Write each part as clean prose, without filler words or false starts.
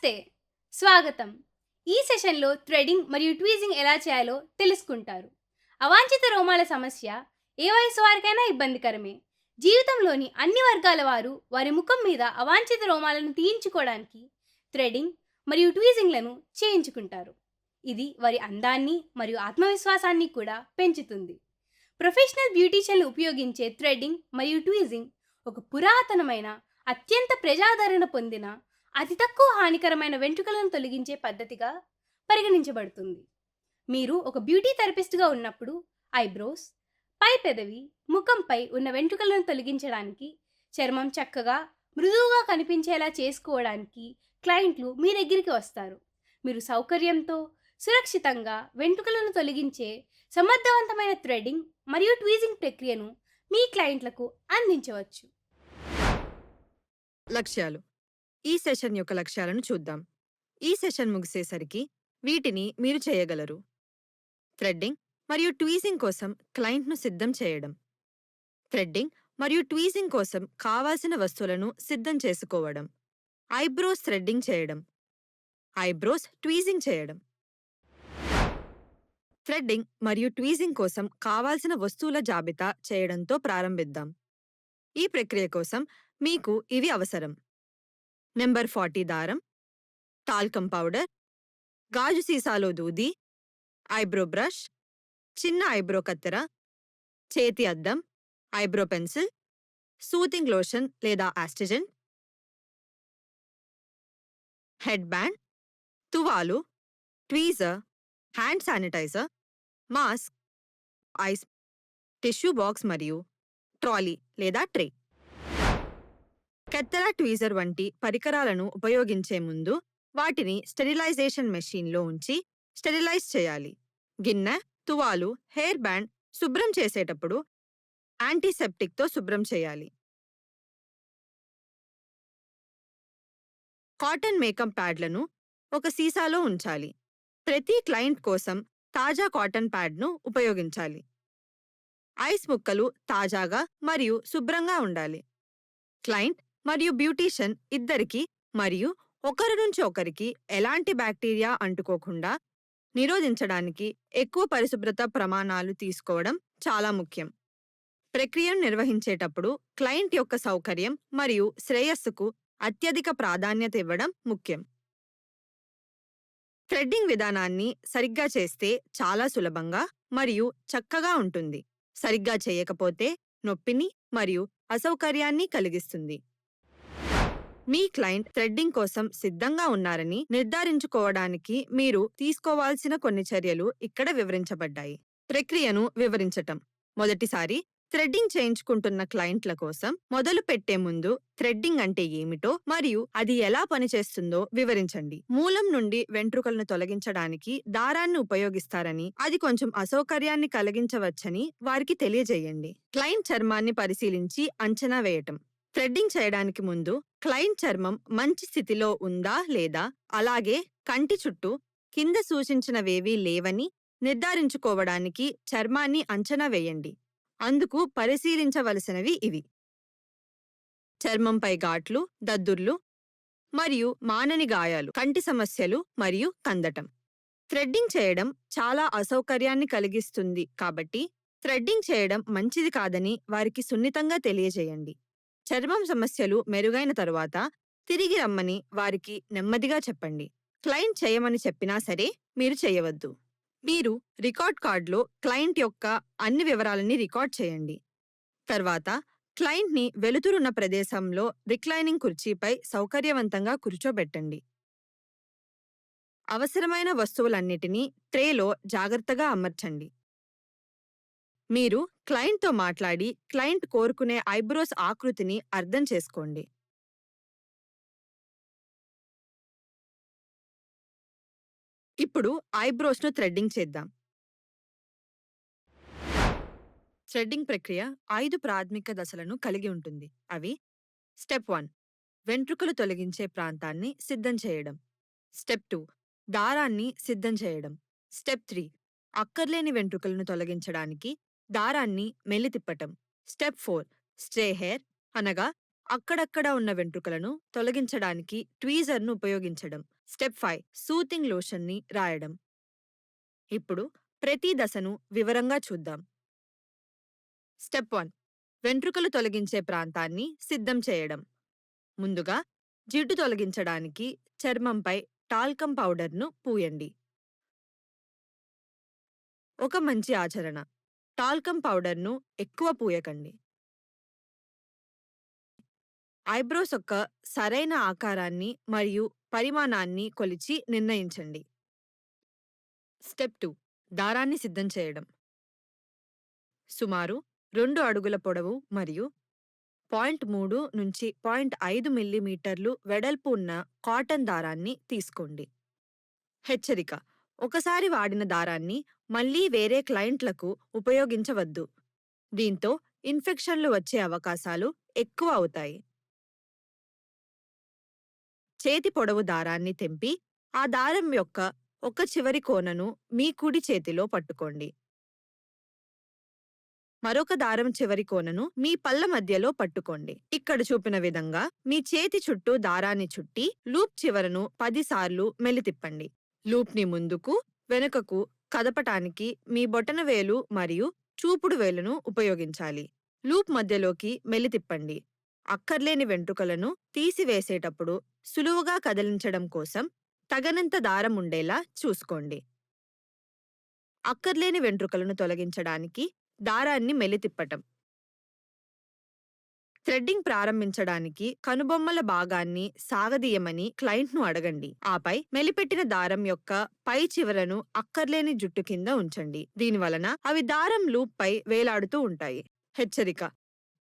నమస్తే. స్వాగతం. ఈ సెషన్‌లో థ్రెడింగ్ మరియు ట్వీజింగ్ ఎలా చేయాలో తెలుసుకుంటారు. అవాంఛిత రోమాల సమస్య ఏ వయసు వారికైనా ఇబ్బందికరమే. జీవితంలోని అన్ని వర్గాల వారు వారి ముఖం మీద అవాంఛిత రోమాలను తీయించుకోవడానికి థ్రెడింగ్ మరియు ట్వీజింగ్‌లను చేయించుకుంటారు. ఇది వారి అందాన్ని మరియు ఆత్మవిశ్వాసాన్ని కూడా పెంచుతుంది. ప్రొఫెషనల్ బ్యూటీషియన్లు ఉపయోగించే థ్రెడింగ్ మరియు ట్వీజింగ్ ఒక పురాతనమైన, అత్యంత ప్రజాదరణ పొందిన, అతి తక్కువ హానికరమైన వెంట్రుకలను తొలగించే పద్ధతిగా పరిగణించబడుతుంది. మీరు ఒక బ్యూటీ థెరపిస్ట్‌గా ఉన్నప్పుడు ఐబ్రోస్, పై పెదవి, ముఖంపై ఉన్న వెంట్రుకలను తొలగించడానికి, చర్మం చక్కగా, మృదువుగా కనిపించేలా చేసుకోవడానికి క్లయింట్లు మీ దగ్గరికి వస్తారు. మీరు సౌకర్యంతో, సురక్షితంగా వెంట్రుకలను తొలగించే సమర్థవంతమైన థ్రెడింగ్ మరియు ట్వీజింగ్ ప్రక్రియను మీ క్లయింట్లకు అందించవచ్చు. లక్ష్యాలు. ఈ సెషన్ యొక్క లక్ష్యాలను చూద్దాం. ఈ సెషన్ ముగిసేసరికి వీటిని మీరు చేయగలరు. థ్రెడ్డింగ్ మరియు ట్వీజింగ్ కోసం క్లయింట్ను సిద్ధం చేయడం. థ్రెడ్డింగ్ మరియు ట్వీజింగ్ కోసం కావాల్సిన వస్తువులను సిద్ధం చేసుకోవడం. ఐబ్రోస్ థ్రెడ్డింగ్ చేయడం. ఐబ్రోస్ ట్వీజింగ్ చేయడం. థ్రెడ్డింగ్ మరియు ట్వీజింగ్ కోసం కావాల్సిన వస్తువుల జాబితా చేయడంతో ప్రారంభిద్దాం. ఈ ప్రక్రియ కోసం మీకు ఇవి అవసరం: నెంబర్ 40 దారం, టాల్కం పౌడర్, గాజు సీసాలో దూది, ఐబ్రో బ్రష్, చిన్న ఐబ్రో కత్తెర, చేతి అద్దం, ఐబ్రో పెన్సిల్, సూతింగ్ లోషన్ లేదా ఆస్టిజెంట్, హెడ్ బ్యాండ్, తువాలు, tweezer, hand sanitiser, mask, ice, tissue box మరియు ట్రాలీ లేదా ట్రే. కత్తెర, ట్వీజర్ వంటి పరికరాలను ఉపయోగించే ముందు వాటిని స్టెరిలైజేషన్ మెషీన్లో ఉంచి స్టెరిలైజ్ చేయాలి. గిన్నె, తువాలు, హెయిర్ బ్యాండ్ శుభ్రం చేసేటప్పుడు యాంటీసెప్టిక్తో శుభ్రం చేయాలి. కాటన్ మేకప్ ప్యాడ్లను ఒక సీసాలో ఉంచాలి. ప్రతి క్లయింట్ కోసం తాజా కాటన్ ప్యాడ్ను ఉపయోగించాలి. ఐస్ ముక్కలు తాజాగా మరియు శుభ్రంగా ఉండాలి. క్లయింట్ మరియు బ్యూటీషియన్ ఇద్దరికీ మరియు ఒకరి నుంచి ఒకరికి ఎలాంటి బ్యాక్టీరియా అంటుకోకుండా నిరోధించడానికి ఎక్కువ పరిశుభ్రత ప్రమాణాలు తీసుకోవడం చాలా ముఖ్యం. ప్రక్రియను నిర్వహించేటప్పుడు క్లయింట్ యొక్క సౌకర్యం మరియు శ్రేయస్సుకు అత్యధిక ప్రాధాన్యత ఇవ్వడం ముఖ్యం. థ్రెడ్డింగ్ విధానాన్ని సరిగ్గా చేస్తే చాలా సులభంగా మరియు చక్కగా ఉంటుంది. సరిగ్గా చేయకపోతే నొప్పిని మరియు అసౌకర్యాన్ని కలిగిస్తుంది. మీ క్లయింట్ థ్రెడ్డింగ్ కోసం సిద్ధంగా ఉన్నారని నిర్ధారించుకోవడానికి మీరు తీసుకోవాల్సిన కొన్ని చర్యలు ఇక్కడ వివరించబడ్డాయి. ప్రక్రియను వివరించటం. మొదటిసారి థ్రెడ్డింగ్ చేయించుకుంటున్న క్లయింట్ల కోసం మొదలు పెట్టే ముందు థ్రెడ్డింగ్ అంటే ఏమిటో మరియు అది ఎలా పనిచేస్తుందో వివరించండి. మూలం నుండి వెంట్రుకలను తొలగించడానికి దారాన్ని ఉపయోగిస్తారని, అది కొంచెం అసౌకర్యాన్ని కలిగించవచ్చని వారికి తెలియజేయండి. క్లయింట్ చర్మాన్ని పరిశీలించి అంచనా వేయటం. థ్రెడ్డింగ్ చేయడానికి ముందు క్లయింట్ చర్మం మంచి స్థితిలో ఉందా లేదా, అలాగే కంటి చుట్టూ కింద సూచించినవేవీ లేవని నిర్ధారించుకోవడానికి చర్మాన్ని అంచనా వేయండి. అందుకు పరిశీలించవలసినవి ఇవి: చర్మంపై ఘాట్లు, దద్దుర్లు మరియు మానని గాయాలు, కంటి సమస్యలు మరియు కందటం. థ్రెడ్డింగ్ చేయడం చాలా అసౌకర్యాన్ని కలిగిస్తుంది కాబట్టి థ్రెడ్డింగ్ చేయడం మంచిది కాదని వారికి సున్నితంగా తెలియజేయండి. చర్మం సమస్యలు మెరుగైన తరువాత తిరిగి రమ్మని వారికి నెమ్మదిగా చెప్పండి. క్లయింట్ చేయమని చెప్పినా సరే మీరు చేయవద్దు. మీరు రికార్డ్ కార్డులో క్లయింట్ యొక్క అన్ని వివరాలని రికార్డ్ చేయండి. తర్వాత క్లయింట్ని వెలుతురున్న ప్రదేశంలో రిక్లైనింగ్ కుర్చీపై సౌకర్యవంతంగా కూర్చోబెట్టండి. అవసరమైన వస్తువులన్నిటినీ ట్రేలో జాగ్రత్తగా అమర్చండి. మీరు క్లయింట్తో మాట్లాడి క్లయింట్ కోరుకునే ఐబ్రోస్ ఆకృతిని అర్థం చేసుకోండి. ఇప్పుడు ఐబ్రోస్ను థ్రెడ్డింగ్ చేద్దాం. థ్రెడ్డింగ్ ప్రక్రియ 5 ప్రాథమిక దశలను కలిగి ఉంటుంది. అవి: స్టెప్ 1 వెంట్రుకలు తొలగించే ప్రాంతాన్ని సిద్ధం చేయడం. స్టెప్ 2 దారాన్ని సిద్ధం చేయడం. స్టెప్ 3 అక్కర్లేని వెంట్రుకలను తొలగించడానికి దారాన్ని మెల్లితిప్పటం. స్టెప్ 4 స్ట్రే హెయిర్ అనగా అక్కడక్కడ ఉన్న వెంట్రుకలను తొలగించడానికి ట్వీజర్ను ఉపయోగించడం. స్టెప్ 5 సూతింగ్ లోషన్ని రాయడం. ఇప్పుడు ప్రతి దశను వివరంగా చూద్దాం. స్టెప్ 1 వెంట్రుకలు తొలగించే ప్రాంతాన్ని సిద్ధం చేయడం. ముందుగా జిడ్డు తొలగించడానికి చర్మంపై టాల్కమ్ పౌడర్ను పూయండి. ఒక మంచి ఆచరణ, టాల్కమ్ పౌడర్ను ఎక్కువ పూయకండి. ఐబ్రోస్ యొక్క సరైన ఆకారాన్ని మరియు పరిమాణాన్ని కొలిచి నిర్ణయించండి. స్టెప్ 2 దారాన్ని సిద్ధం చేయడం. సుమారు 2 అడుగుల పొడవు మరియు 0.3 నుంచి 0.5 మిల్లీమీటర్లు వెడల్పు ఉన్న కాటన్ దారాన్ని తీసుకోండి. హెచ్చరిక: ఒకసారి వాడిన దారాన్ని మళ్ళీ వేరే క్లయింట్లకు ఉపయోగించవద్దు. దీంతో ఇన్ఫెక్షన్లు వచ్చే అవకాశాలు ఎక్కువ అవుతాయి. చేతి పొడవు దారాన్ని తెంపి ఆ దారం యొక్క ఒక చివరి కోనను మీ కుడి చేతిలో పట్టుకోండి. మరొక దారం చివరి కోనను మీ పళ్ళ మధ్యలో పట్టుకోండి. ఇక్కడ చూపిన విధంగా మీ చేతి చుట్టూ దారాన్ని చుట్టి లూప్ చివరను 10 సార్లు మెలితిప్పండి. లూప్ని ముందుకు, వెనుకకు కదపటానికి మీ బొటనవేలు మరియు చూపుడు వేలును ఉపయోగించాలి. లూప్ మధ్యలోకి మెలితిప్పండి. అక్కర్లేని వెంట్రుకలను తీసివేసేటప్పుడు సులువుగా కదిలించడం కోసం తగినంత దారం ఉండేలా చూసుకోండి. అక్కర్లేని వెంట్రుకలను తొలగించడానికి దారాన్ని మెలితిప్పటం. థ్రెడ్డింగ్ ప్రారంభించడానికి కనుబొమ్మల భాగాన్ని సాగదీయమని క్లయింట్ను అడగండి. ఆపై మెలిపెట్టిన దారం యొక్క పై చివరను అక్కర్లేని జుట్టు కింద ఉంచండి. దీనివలన అవి దారం లూప్ పై వేలాడుతూ ఉంటాయి. హెచ్చరిక: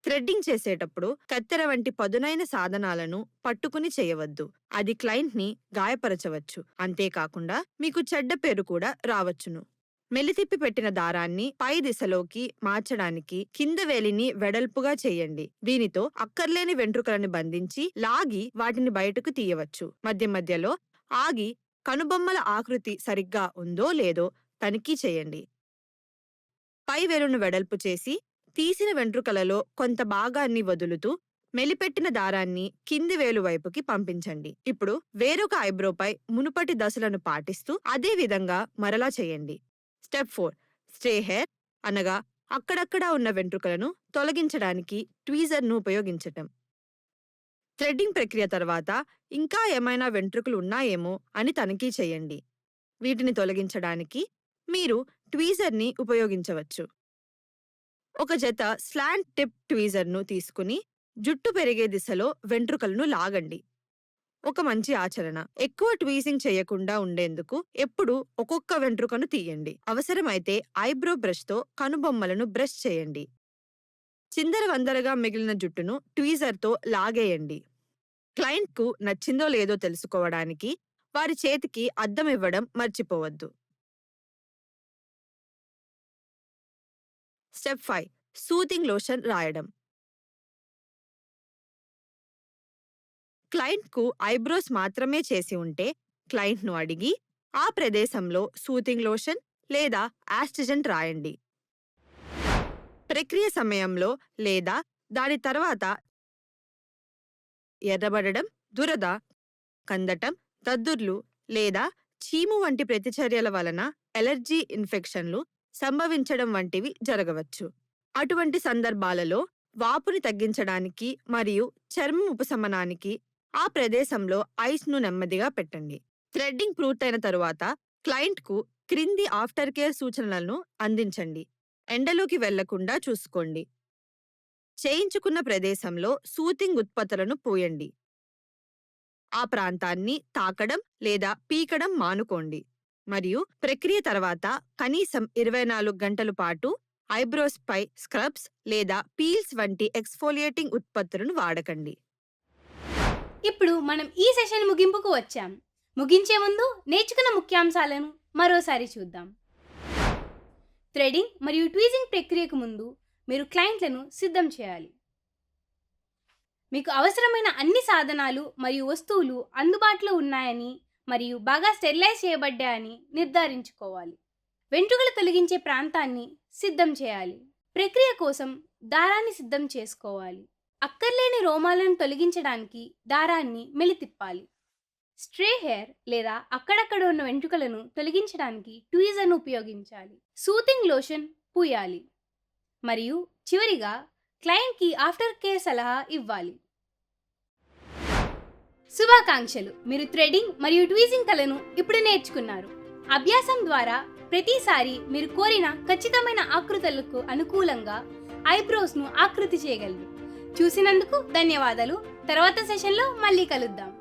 థ్రెడ్డింగ్ చేసేటప్పుడు కత్తెర వంటి పదునైన సాధనాలను పట్టుకుని చేయవద్దు. అది క్లయింట్ని గాయపరచవచ్చు. అంతేకాకుండా మీకు చెడ్డ పేరు కూడా రావచ్చును. మెలితిప్పి పెట్టిన దారాన్ని పై దిశలోకి మార్చడానికి కింద వేలిని వెడల్పుగా చేయండి. దీనితో అక్కర్లేని వెంట్రుకలను బంధించి లాగి వాటిని బయటకు తీయవచ్చు. మధ్య మధ్యలో ఆగి కనుబొమ్మల ఆకృతి సరిగ్గా ఉందో లేదో తనిఖీ చేయండి. పై వేలును వెడల్పు చేసి తీసిన వెంట్రుకలలో కొంత భాగాన్ని వదులుతూ మెలిపెట్టిన దారాన్ని కింది వేలు వైపుకి పంపించండి. ఇప్పుడు వేరొక ఐబ్రోపై మునుపటి దశలను పాటిస్తూ అదే విధంగా మరలా చేయండి. స్టెప్ 4 స్ట్రే హెయిర్ అనగా అక్కడక్కడ ఉన్న వెంట్రుకలను తొలగించడానికి ట్వీజర్ను ఉపయోగించటం. థ్రెడ్డింగ్ ప్రక్రియ తర్వాత ఇంకా ఏమైనా వెంట్రుకలు ఉన్నాయేమో అని తనిఖీ చేయండి. వీటిని తొలగించడానికి మీరు ట్వీజర్ని ఉపయోగించవచ్చు. ఒక జత స్లాంట్ టిప్ ట్వీజర్ను తీసుకుని జుట్టు పెరిగే దిశలో వెంట్రుకలను లాగండి. ఒక మంచి ఆచరణ, ఎక్కువ ట్వీజింగ్ చేయకుండా ఉండేందుకు ఎప్పుడూ ఒక్కొక్క వెంట్రుకను తీయండి. అవసరమైతే ఐబ్రో బ్రష్తో కనుబొమ్మలను బ్రష్ చేయండి. చిందరవందరగా మిగిలిన జుట్టును ట్వీజర్తో లాగేయండి. క్లయింట్కు నచ్చిందో లేదో తెలుసుకోవడానికి వారి చేతికి అద్దం ఇవ్వడం మర్చిపోవద్దు. స్టెప్ 5 సూతింగ్ లోషన్ రాయడం. క్లయింట్కు ఐబ్రోస్ మాత్రమే చేసి ఉంటే క్లయింట్ను అడిగి ఆ ప్రదేశంలో సూతింగ్ లోషన్ లేదా ఆస్ట్రిజెంట్ రాయండి. ప్రక్రియ సమయంలో లేదా దాని తర్వాత ఎర్రబడడం, దురద, కందటం, దద్దుర్లు లేదా చీము వంటి ప్రతిచర్యల వలన ఎలర్జీ ఇన్ఫెక్షన్లు సంభవించడం వంటివి జరగవచ్చు. అటువంటి సందర్భాలలో వాపుని తగ్గించడానికి మరియు చర్మం ఉపశమనానికి ఆ ప్రదేశంలో ఐస్ను నెమ్మదిగా పెట్టండి. థ్రెడ్డింగ్ పూర్తయిన తరువాత క్లయింట్కు క్రింది ఆఫ్టర్ కేర్ సూచనలను అందించండి. ఎండలోకి వెళ్లకుండా చూసుకోండి. చేయించుకున్న ప్రదేశంలో సూతింగ్ ఉత్పత్తులను పూయండి. ఆ ప్రాంతాన్ని తాకడం లేదా పీకడం మానుకోండి. మరియు ప్రక్రియ తర్వాత కనీసం 24 గంటల పాటు ఐబ్రోస్ పై స్క్రబ్స్ లేదా పీల్స్ వంటి ఎక్స్ఫోలియేటింగ్ ఉత్పత్తులను వాడకండి. ఇప్పుడు మనం ఈ సెషన్ ముగింపుకు వచ్చాం. ముగించే ముందు నేర్చుకున్న ముఖ్యాంశాలను మరోసారి చూద్దాం. థ్రెడింగ్ మరియు ట్వీజింగ్ ప్రక్రియకు ముందు మీరు క్లయింట్లను సిద్ధం చేయాలి. మీకు అవసరమైన అన్ని సాధనాలు మరియు వస్తువులు అందుబాటులో ఉన్నాయని మరియు బాగా స్టెరిలైజ్ చేయబడ్డాయని నిర్ధారించుకోవాలి. వెంట్రుకలు తొలగించే ప్రాంతాన్ని సిద్ధం చేయాలి. ప్రక్రియ కోసం దారాన్ని సిద్ధం చేసుకోవాలి. అక్కర్లేని రోమాలను తొలగించడానికి దారాన్ని మెలితిప్పాలి. స్ట్రే హెయిర్ లేదా అక్కడక్కడ ఉన్న వెంట్రుకలను తొలగించడానికి ట్వీజర్ను ఉపయోగించాలి. సూతింగ్ లోషన్ పూయాలి. మరియు చివరిగా క్లయింట్కి ఆఫ్టర్ కేర్ సలహా ఇవ్వాలి. శుభాకాంక్షలు! మీరు థ్రెడింగ్ మరియు ట్వీజింగ్ కళను ఇప్పుడు నేర్చుకున్నారు. అభ్యాసం ద్వారా ప్రతిసారి మీరు కోరిన ఖచ్చితమైన ఆకృతులకు అనుకూలంగా ఐబ్రోస్ను ఆకృతి చేయగలరు. చూసినందుకు ధన్యవాదాలు. తర్వాత సెషన్లో మళ్ళీ కలుద్దాం.